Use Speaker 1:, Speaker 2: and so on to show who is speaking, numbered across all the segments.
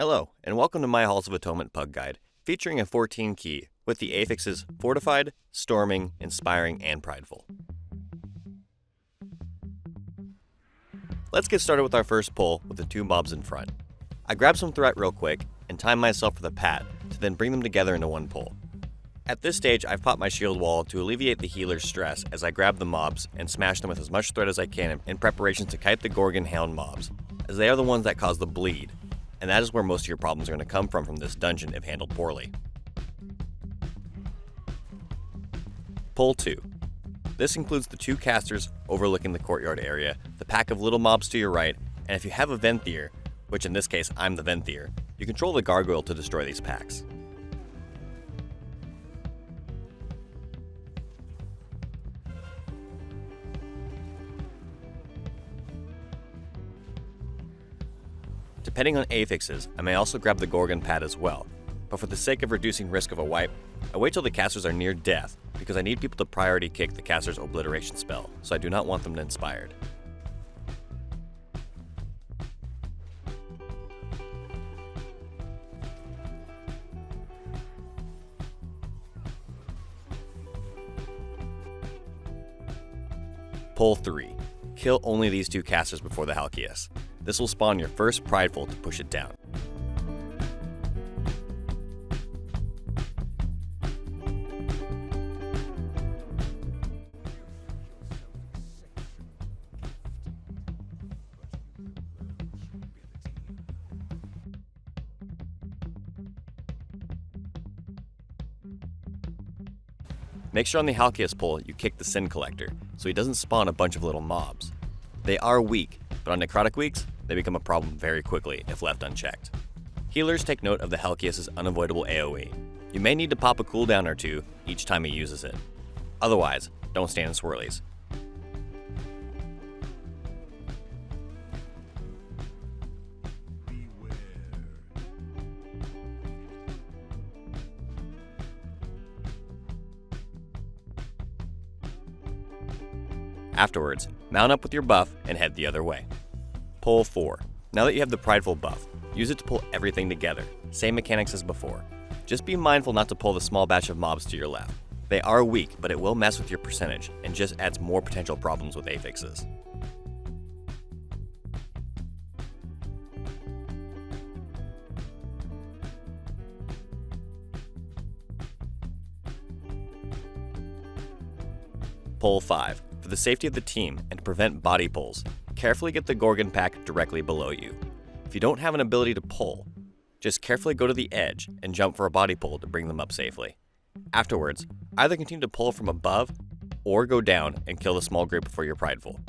Speaker 1: Hello, and welcome to my Halls of Atonement PUG guide, featuring a 14 key with the affixes Fortified, Storming, Inspiring, and Prideful. Let's get started with our first pull with the two mobs in front. I grab some threat real quick and time myself with a pad to then bring them together into one pull. At this stage, I've popped my shield wall to alleviate the healer's stress as I grab the mobs and smash them with as much threat as I can in preparation to kite the Gorgon Hound mobs, as they are the ones that cause the bleed, and that is where most of your problems are going to come from this dungeon if handled poorly. Pull 2. This includes the two casters overlooking the courtyard area, the pack of little mobs to your right, and if you have a Venthyr, which in this case I'm the Venthyr, you control the gargoyle to destroy these packs. Depending on affixes, I may also grab the Gorgon pad as well, but for the sake of reducing risk of a wipe, I wait till the casters are near death because I need people to priority kick the caster's obliteration spell, so I do not want them inspired. Pull 3. Kill only these two casters before the Halkius. This will spawn your first Prideful to push it down. Make sure on the Halkius pull you kick the Sin Collector, so he doesn't spawn a bunch of little mobs. They are weak, but on necrotic weeks, they become a problem very quickly if left unchecked. Healers take note of the Halkius' unavoidable AoE. You may need to pop a cooldown or two each time he uses it. Otherwise, don't stand in swirlies. Afterwards, mount up with your buff and head the other way. Pull 4. Now that you have the Prideful buff, use it to pull everything together. Same mechanics as before. Just be mindful not to pull the small batch of mobs to your left. They are weak, but it will mess with your percentage and just adds more potential problems with affixes. Pull 5. For the safety of the team and to prevent body pulls, carefully get the Gorgon pack directly below you. If you don't have an ability to pull, just carefully go to the edge and jump for a body pull to bring them up safely. Afterwards, either continue to pull from above or go down and kill the small group before you're Prideful.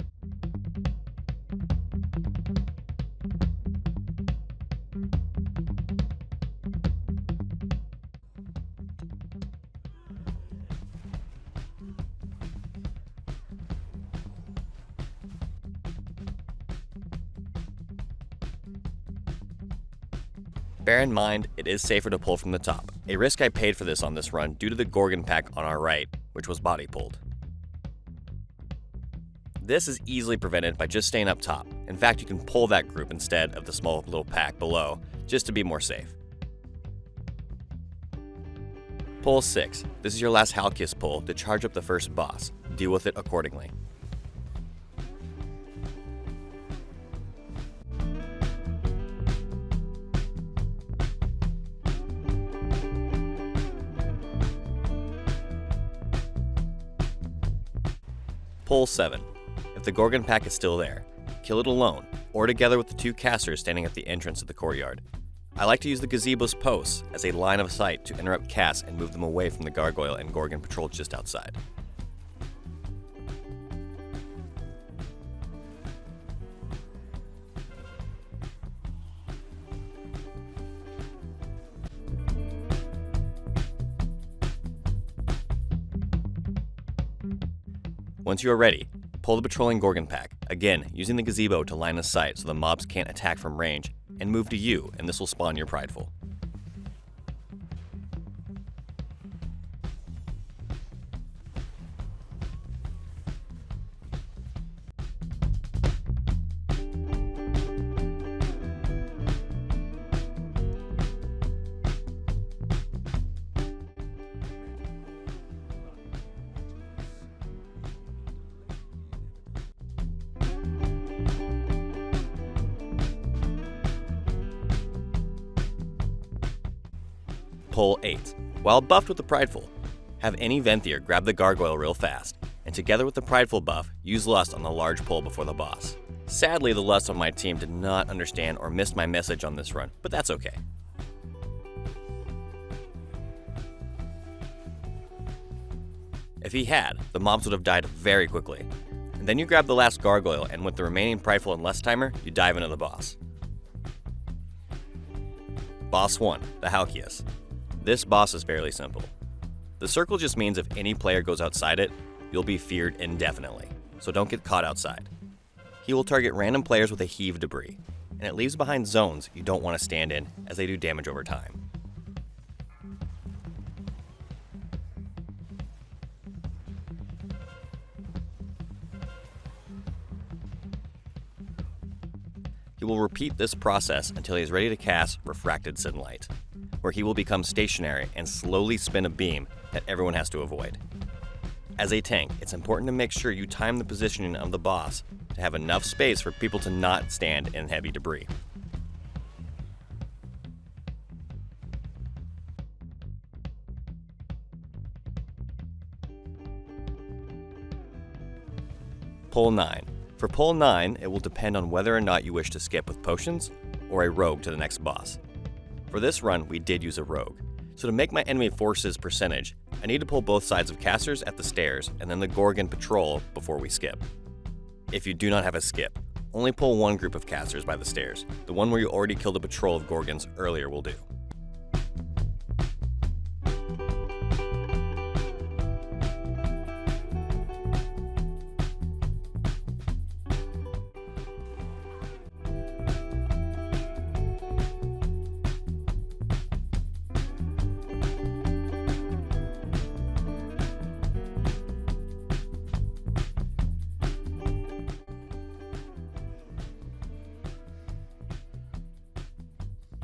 Speaker 1: Bear in mind, it is safer to pull from the top, a risk I paid for this on this run due to the Gorgon pack on our right, which was body pulled. This is easily prevented by just staying up top. In fact, you can pull that group instead of the small little pack below, just to be more safe. Pull 6. This is your last Halkius pull to charge up the first boss. Deal with it accordingly. Pull 7. If the Gorgon pack is still there, kill it alone, or together with the two casters standing at the entrance of the courtyard. I like to use the gazebo's posts as a line of sight to interrupt casts and move them away from the gargoyle and Gorgon patrol just outside. Once you are ready, pull the patrolling Gorgon pack, again using the gazebo to line of sight so the mobs can't attack from range, and move to you, and this will spawn your Prideful. Pull 8. While buffed with the Prideful, have any Venthyr grab the Gargoyle real fast, and together with the Prideful buff, use Lust on the large pull before the boss. Sadly, the Lust on my team did not understand or missed my message on this run, but that's okay. If he had, the mobs would have died very quickly. And then you grab the last Gargoyle, and with the remaining Prideful and Lust timer, you dive into the boss. Boss 1, the Halkius. This boss is fairly simple. The circle just means if any player goes outside it, you'll be feared indefinitely, so don't get caught outside. He will target random players with a heave debris, and it leaves behind zones you don't want to stand in as they do damage over time. He will repeat this process until he is ready to cast Refracted Sunlight, where he will become stationary and slowly spin a beam that everyone has to avoid. As a tank, it's important to make sure you time the positioning of the boss to have enough space for people to not stand in heavy debris. Pull 9. For Pull 9, it will depend on whether or not you wish to skip with potions or a rogue to the next boss. For this run, we did use a rogue, so to make my enemy forces percentage, I need to pull both sides of casters at the stairs and then the Gorgon patrol before we skip. If you do not have a skip, only pull one group of casters by the stairs. The one where you already killed a patrol of Gorgons earlier will do.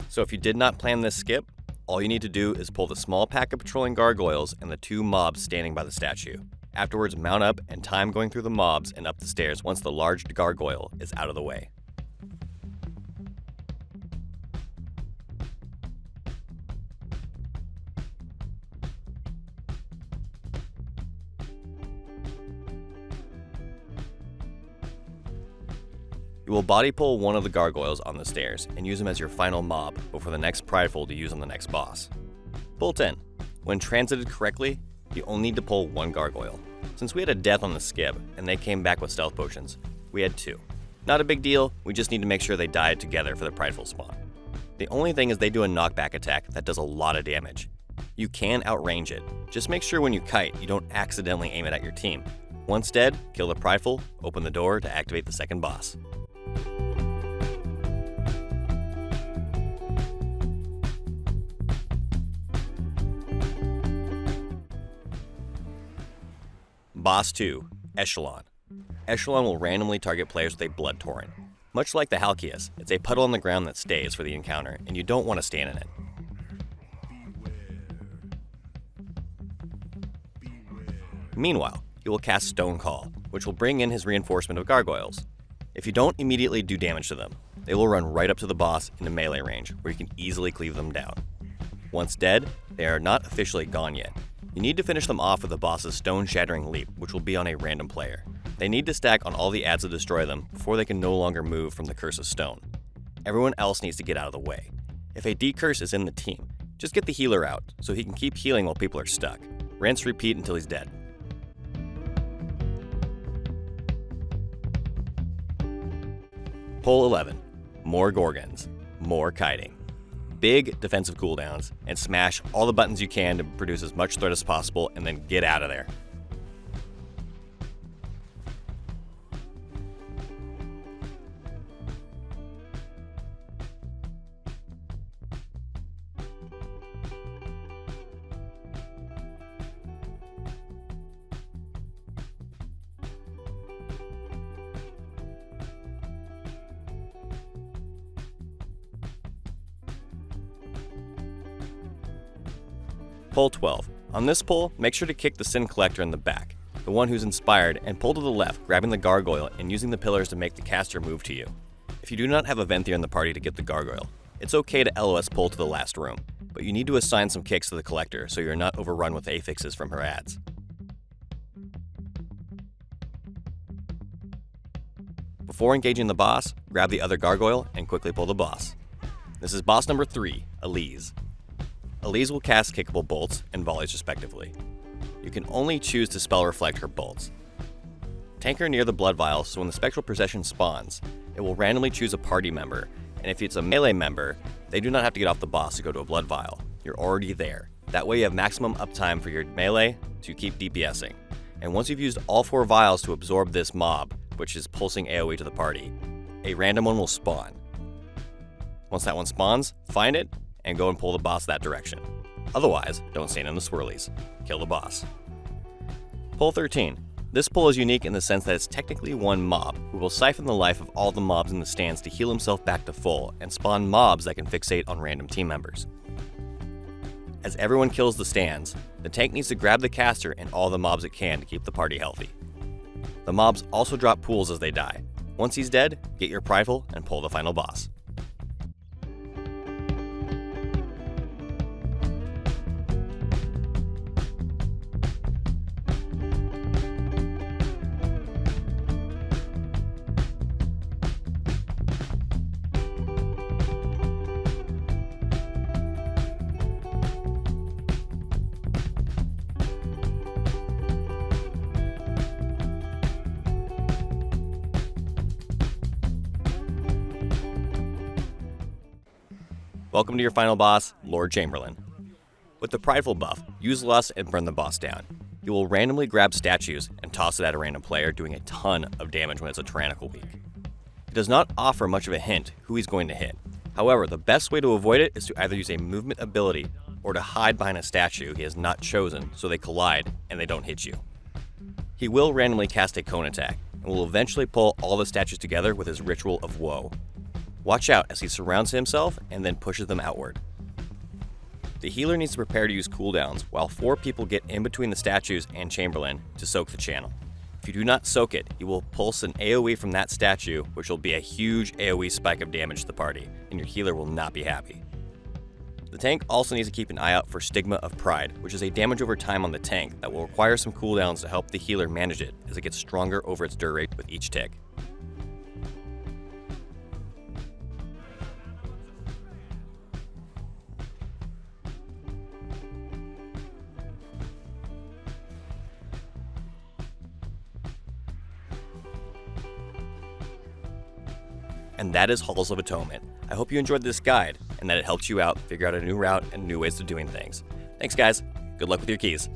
Speaker 1: So if you did not plan this skip, all you need to do is pull the small pack of patrolling gargoyles and the 2 mobs standing by the statue. Afterwards, mount up and time going through the mobs and up the stairs once the large gargoyle is out of the way. You will body pull one of the gargoyles on the stairs and use him as your final mob before the next Prideful to use on the next boss. Pull 10. When transited correctly, you only need to pull 1 gargoyle. Since we had a death on the skip and they came back with stealth potions, we had 2. Not a big deal, we just need to make sure they died together for the Prideful spawn. The only thing is they do a knockback attack that does a lot of damage. You can outrange it, just make sure when you kite you don't accidentally aim it at your team. Once dead, kill the Prideful, open the door to activate the second boss. Boss 2, Echelon. Echelon will randomly target players with a Blood Torrent. Much like the Halkius, it's a puddle on the ground that stays for the encounter, and you don't want to stand in it. Meanwhile, he will cast Stone Call, which will bring in his reinforcement of gargoyles. If you don't immediately do damage to them, they will run right up to the boss into melee range, where you can easily cleave them down. Once dead, they are not officially gone yet. You need to finish them off with the boss's stone-shattering leap, which will be on a random player. They need to stack on all the adds to destroy them before they can no longer move from the Curse of Stone. Everyone else needs to get out of the way. If a decurse is in the team, just get the healer out so he can keep healing while people are stuck. Rinse, repeat until he's dead. Pull 11. More Gorgons. More kiting. Big defensive cooldowns, and smash all the buttons you can to produce as much threat as possible, and then get out of there. Pull 12. On this pull, make sure to kick the Sin Collector in the back, the one who's inspired, and pull to the left, grabbing the gargoyle and using the pillars to make the caster move to you. If you do not have a Venthyr in the party to get the gargoyle, it's okay to LOS pull to the last room, but you need to assign some kicks to the collector so you're not overrun with affixes from her ads. Before engaging the boss, grab the other gargoyle and quickly pull the boss. This is boss number 3, Elise. Elise will cast kickable bolts and volleys respectively. You can only choose to spell reflect her bolts. Tank her near the blood vial so when the spectral procession spawns, it will randomly choose a party member, and if it's a melee member, they do not have to get off the boss to go to a blood vial. You're already there. That way you have maximum uptime for your melee to keep DPSing. And once you've used all 4 vials to absorb this mob, which is pulsing AoE to the party, a random one will spawn. Once that one spawns, find it, and go and pull the boss that direction. Otherwise, don't stand in the swirlies. Kill the boss. Pull 13. This pull is unique in the sense that it's technically one mob, who will siphon the life of all the mobs in the stands to heal himself back to full, and spawn mobs that can fixate on random team members. As everyone kills the stands, the tank needs to grab the caster and all the mobs it can to keep the party healthy. The mobs also drop pools as they die. Once he's dead, get your Prideful and pull the final boss. Welcome to your final boss, Lord Chamberlain. With the Prideful buff, use Lust and burn the boss down. You will randomly grab statues and toss it at a random player, doing a ton of damage when it's a tyrannical weak. It does not offer much of a hint who he's going to hit. However, the best way to avoid it is to either use a movement ability or to hide behind a statue he has not chosen so they collide and they don't hit you. He will randomly cast a cone attack and will eventually pull all the statues together with his Ritual of Woe. Watch out as he surrounds himself and then pushes them outward. The healer needs to prepare to use cooldowns while 4 people get in between the statues and Chamberlain to soak the channel. If you do not soak it, you will pulse an AoE from that statue, which will be a huge AoE spike of damage to the party, and your healer will not be happy. The tank also needs to keep an eye out for Stigma of Pride, which is a damage over time on the tank that will require some cooldowns to help the healer manage it as it gets stronger over its duration with each tick. And that is Halls of Atonement. I hope you enjoyed this guide and that it helped you out figure out a new route and new ways of doing things. Thanks guys, good luck with your keys.